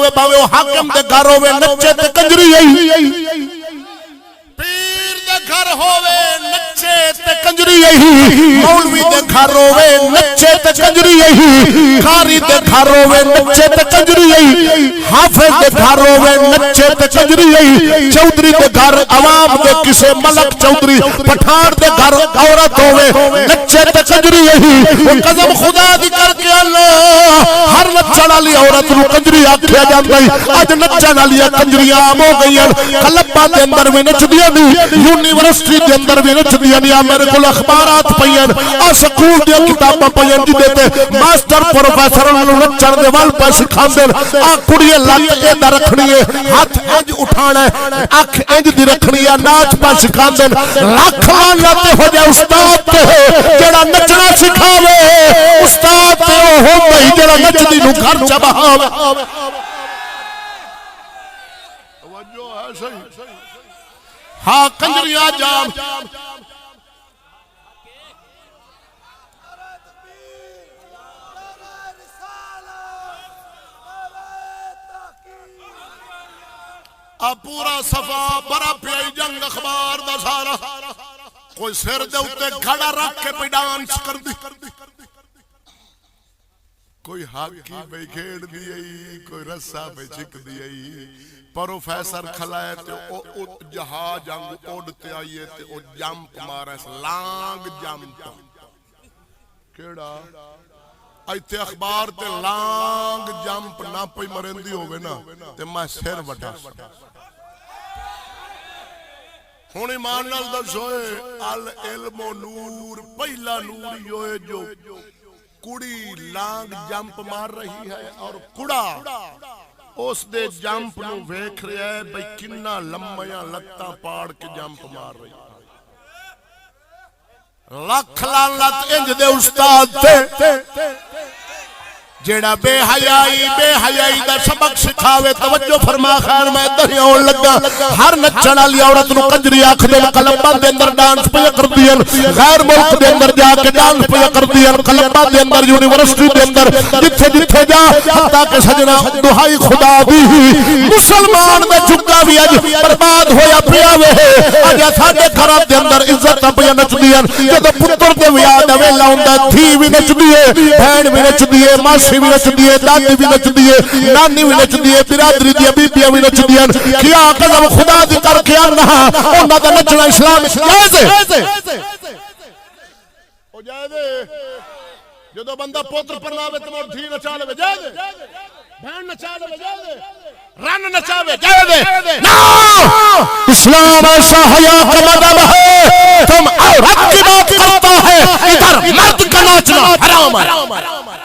ہوے باویں حاکم دے گھر ہوے نچے تے کنجری آئی پیر دے گھر ہوے نچے تے کنجری آئی مولوی دے گھر ہوے نچے تے کنجری آئی قاری دے گھر ہوے نچے تے کنجری آئی حافظ دے گھر ہوے نچے تے کنجری آئی چودھری دے گھر عوام دے کسے ملک چودھری پٹھان دے گھر عورت ہوے نچے تے کنجری آئی وہ قسم خدا دی کر کے اللہ ہر نچن والی عورت نو کنجری آکھیا جاندا ہے اج نچن والی کنجریاں عام ہو گئیاں کلباں دے اندر وی نچدیاں نہیں یونیورسٹی دے اندر وی نچدیاں نہیں میرے کول اخبارات پیاں آ سکول دی کتاباں پیاں جدے تے ماسٹر پروفیسر نو نچن دے ول پہ سکھاندے آ کڑی لت اے رکھنی ہے ہاتھ انج اٹھانا ہے اکھ انج دی رکھنی ہے ناچ پہ سکھاندے لاکھ لعنت ہو جائے استاد تے جڑا نچنا سکھاوے استاد تے او ہوندا ہی جڑا نچدی نو گھر چ بہاوے توجہ ہے صحیح ہاں کنجریاں جام پورا صفا برا پیائی جنگ اخبار دا سارا کوئی سر دے اتے کھڑا رکھ کے پہ ڈانس کر دی کوئی ہاکی پہ کھیڑ دی کوئی رسا پہ چک دی پروفیسر کھلائے تے جہاز جنگ اوڑتے آئیے تے او جمپ مارا لانگ جمپ کیڑا ایتھے اخبار تے لانگ جمپ نہ پئی مرندی ہوئے نا تے میں سر وٹا ہون ایمان نال دسوئے العلم و نور پہلا نور ہی ہوئے جو کڑی لانگ جمپ مار رہی ہے اور کڑا اس دے جمپ نو ویکھ رہا ہے بھئی کننا لمبیاں لتاں پاڑ کے جمپ مار رہی ہے لکھ لعنت انج دے استاد تے جیڑا بے حیائی دا سبق سکھاوے توجہ فرما خیر میں ادھر ہون لگا ہر نچن والی عورت نو کنجری آکھدے کلباں دے اندر ڈانس پہ کردیاں غیر ملک دے اندر جا کے ڈانس پہ کردیاں کلباں دے اندر یونیورسٹی دے اندر جتھے جتھے جا حتیٰ کہ سجنا دہائی خدا دی مسلمان دا جھگا بھی اج برباد ہویا پیا وے اج ساڈے گھراں دے اندر عزت پہ نچدیاں جدوں پتر دے ویاہ دا ویلا ہوندا تھی بھی نچدی ہے بہن بھی نچدی ہے ماسی بھی نچدی ہے دادی بھی نچدی ہے نانی بھی نچدی ہے برادری دی بیبیاں بھی نچدی ہیں کیا قسم خدا دی کر کے آنا انہاں دا نچنا اسلام جائز ہے او جائز ہے جدوں بندہ پوتر پرناوے تے مڑ دھی نچا لے جائز ہے بہن نچا لے جائز ہے رن نچاوے جائز ہے نا اسلام ایسا حیا کا مذہب ہے تم عورت کی بات کرتا ہے ادھر مرد کا ناچنا حرام ہے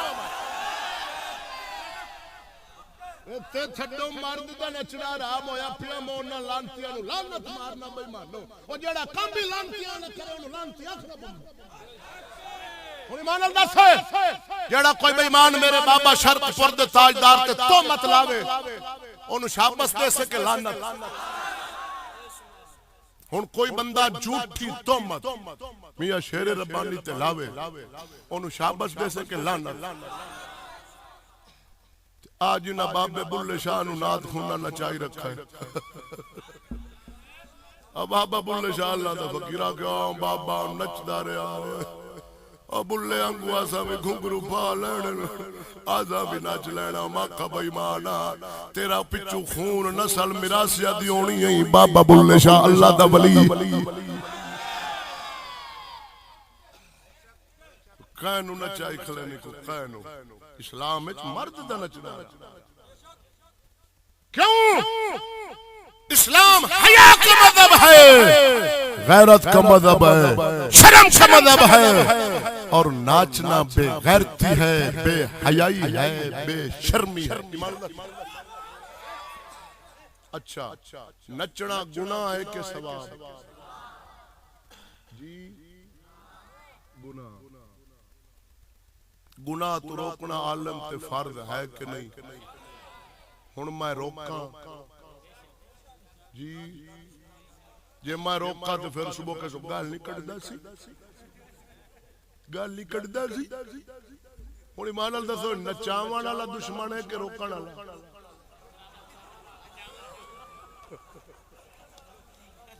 تے چھڈو مرد دا نچنا حرام ہویا پیا مونا لانتیاں نو لعنت مارنا بے مانو او جڑا کم بھی لانتیاں نہ کرے اونوں لعنتی آکھنا پوندا ہن ایمان اللہ دس جڑا کوئی بے ایمان میرے بابا شرط پور دے تاجدار تے تہمت لاوے اونوں شاباش دے سکے لعنت ہن کوئی بندہ جھوٹی تہمت میاں شیر ربانی تے لاوے اونوں شاباش دے سکے لعنت آج نہ بابے بلے شاہ نو نات خونا نچائی رکھا ہے اب بابا بلے شاہ اللہ دا فقیرہ کہ آؤں بابا نچ دارے آوے اب بلے انگو آسا بھی گھنگرو پا لینے آزا بھی نچ لینا مکہ بھائی مانا تیرا پچھو خون نسل میراثیا دی ہونی ہے بابا بلے شاہ اللہ دا ولی کینو نچائی کھلنے کو کینو اسلام میں مرد دا نچنا کیوں اسلام حیا کا مذہب ہے غیرت کا مذہب ہے شرم کا مذہب ہے اور ناچنا بے غیرتی ہے بے حیائی ہے بے شرمی ہے اچھا نچنا گناہ ہے کہ ثواب جی گناہ گناہ تو روکنا عالم تے فرض ہے کہ نہیں ہن میں روکاں جی جے میں روکاں تے پھر صبح کے صبح گال نہیں کٹدا سی گال نہیں کٹدا سی ہن ایمان نال دسو نچاون والا دشمن ہے کہ روکن والا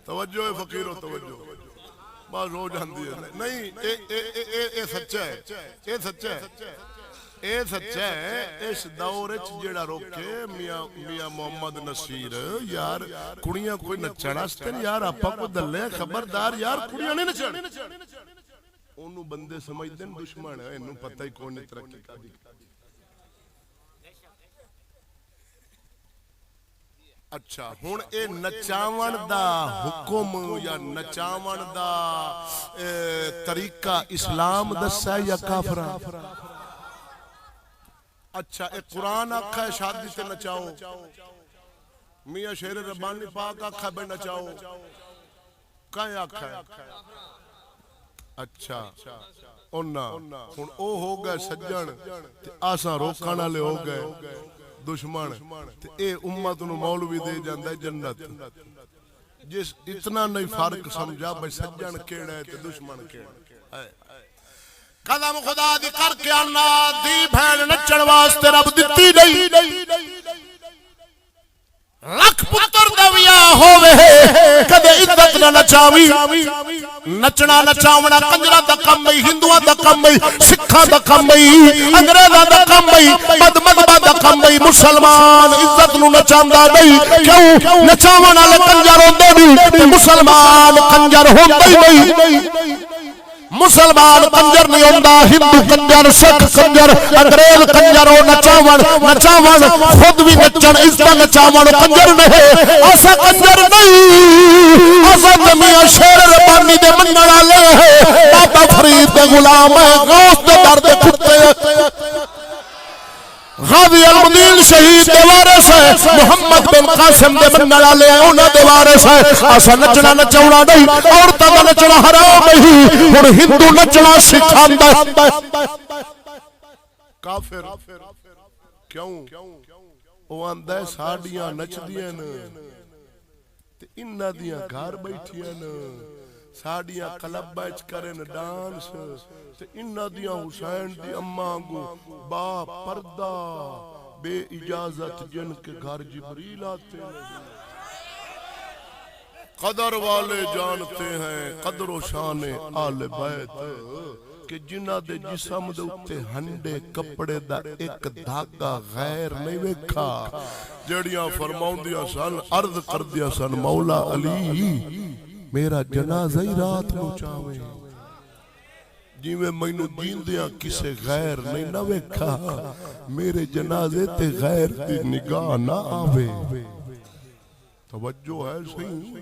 توجہ ہے فقیرو توجہ بس ہو جاندی ہے نہیں اے سچا ہے اے سچا ہے اے سچا ہے اس دور وچ جیڑا روکے میاں محمد نصیر یار کڑیاں کوئی نچن واسطے یار آپا کو دلے خبردار یار کڑیاں نہیں نچن اونوں بندے سمجھدے نے دشمن ہے اینوں پتہ ہی کوئی نہیں ترقی کردی اچھا ہن اے نچاون دا حکم یا نچاون دا طریقہ اسلام دسا یا کافراں اچھا اے قرآن آکھا ہے شادی تے نچاؤ میاں شیر ربانی پاک آکھا بے نچاؤ کہیں آکھا ہے اچھا اونا ہن او ہو گئے سجن تے آساں روکن والے ہو گئے دشمن تے اے امت نو مولوی دے جاندا ہے جنت جس اتنا نہیں فرق سمجھا بھئی سجن کیڑا ہے تے دشمن کیڑا ہے قدم خدا دی کر کے آنا دی بھین نچن واسطے رب دتی نہیں لکھ پتر دویا ہووے کدے عزت نہ نچاوی نچنا نچاونا کنجرا دا کم ہے ہندوؤں دا کم ہے سکھاں دا کم ہے انگریزاں دا کم ہے بدمذہباں دا کم ہے مسلمان عزت نو نچاندا نہیں کیوں نچاون والے کنجر ہوندے نہیں تے مسلمان کنجر ہوندے نہیں مسلمان کنجر نہیں ہوندا ہندو کنجر سکھ کنجر انگریز کنجر او نچاون خود بھی نچن عزت نچاون کنجر نہیں اسا کنجر نہیں اسا میاں شیر ربانی دے منن والے بابا فرید دے غلام ہے غوث دے در دے کتے غازی المدین شہید دے وارث ہے محمد بن قاسم دے منن والے انہاں دے وارث ہے اسا نچنا نچاونا نہیں عورتاں دا نچنا حرام نہیں ہن ہندو نچنا سکھاندا کافر کیوں او آندا ہے ساڈیاں نچدیاں تے انہاں دیاں گھر بیٹھیاں ساڈیاں کلب وچ کرن ڈانس تے انہاں دیاں حسین دی اماں کو با پردہ بے اجازت جن کے گھر جبریل آتے ہیں قدر والے جانتے ہیں قدر و شان آل بیت کہ جنہ دے جسم دے اتے ہنڈے کپڑے دا ایک دھاگا غیر نہیں ویکھا جڑیاں فرماؤندیاں سن عرض کردیاں سن مولا علی میرا جنازہ ہی رات نو چاویں جی میں مینوں جیندیاں کسے غیر نہیں نہ ویکھا میرے جنازے تے غیر دی نگاہ نہ آوے توجہ ہے صحیح